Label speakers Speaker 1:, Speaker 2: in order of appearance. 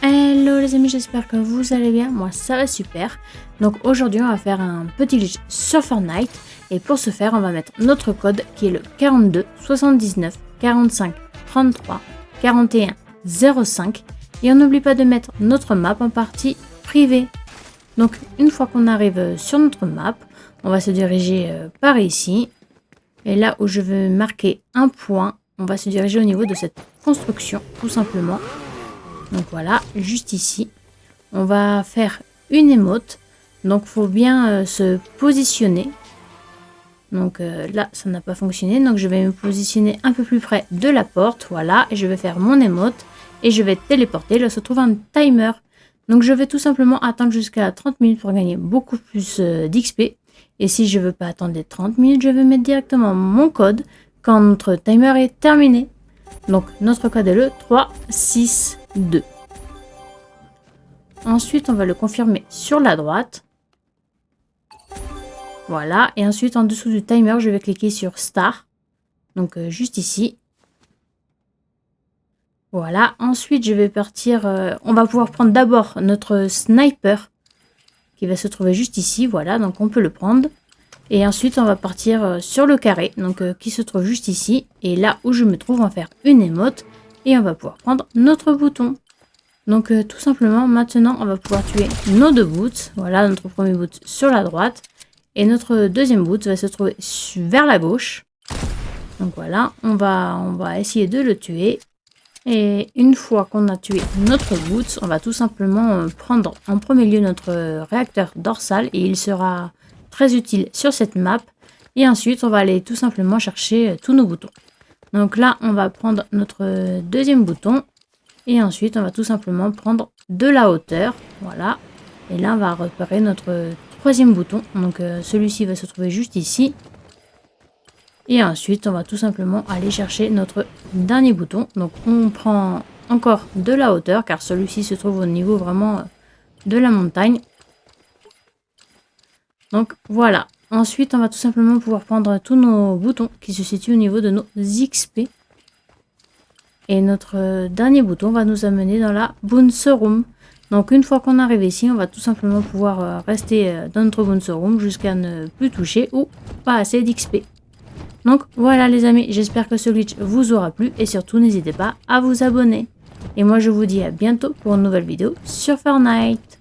Speaker 1: Hello les amis, j'espère que vous allez bien, moi ça va super. Donc aujourd'hui on va faire un petit glitch sur Fortnite. Et pour ce faire on va mettre notre code qui est le 42 79 45 33 41 05. Et on n'oublie pas de mettre notre map en partie privée. Donc une fois qu'on arrive sur notre map, on va se diriger par ici. Et là où je veux marquer un point, on va se diriger au niveau de cette construction tout simplement. Donc voilà, juste ici, on va faire une émote. Donc il faut bien se positionner. Donc là, ça n'a pas fonctionné. Donc je vais me positionner un peu plus près de la porte. Voilà, et je vais faire mon émote. Et je vais téléporter. Là se trouve un timer. Donc je vais tout simplement attendre jusqu'à 30 minutes pour gagner beaucoup plus d'XP. Et si je ne veux pas attendre les 30 minutes, je vais mettre directement mon code quand notre timer est terminé. Donc notre code est le 362. Ensuite, on va le confirmer sur la droite. Voilà. Et ensuite, en dessous du timer, je vais cliquer sur Start. Donc juste ici. Voilà. Ensuite, je vais partir. On va pouvoir prendre d'abord notre sniper qui va se trouver juste ici. Voilà. Donc on peut le prendre. Et ensuite, on va partir sur le carré, donc qui se trouve juste ici. Et là où je me trouve, on va faire une émote. Et on va pouvoir prendre notre bouton. Donc tout simplement, maintenant, on va pouvoir tuer nos deux boots. Voilà, notre premier boot sur la droite. Et notre deuxième boot va se trouver vers la gauche. Donc voilà, on va essayer de le tuer. Et une fois qu'on a tué notre boot, on va tout simplement prendre en premier lieu notre réacteur dorsal. Et il sera très utile sur cette map. Et ensuite, on va aller tout simplement chercher tous nos boutons. Donc là, on va prendre notre deuxième bouton. Et ensuite, on va tout simplement prendre de la hauteur. Voilà. Et là, on va repérer notre troisième bouton. Donc celui-ci va se trouver juste ici. Et ensuite, on va tout simplement aller chercher notre dernier bouton. Donc on prend encore de la hauteur, car celui-ci se trouve au niveau vraiment de la montagne. Donc voilà, ensuite on va tout simplement pouvoir prendre tous nos boutons qui se situent au niveau de nos XP. Et notre dernier bouton va nous amener dans la bounce room. Donc une fois qu'on arrive ici, on va tout simplement pouvoir rester dans notre bounce room jusqu'à ne plus toucher ou pas assez d'XP. Donc voilà les amis, j'espère que ce glitch vous aura plu et surtout n'hésitez pas à vous abonner. Et moi je vous dis à bientôt pour une nouvelle vidéo sur Fortnite.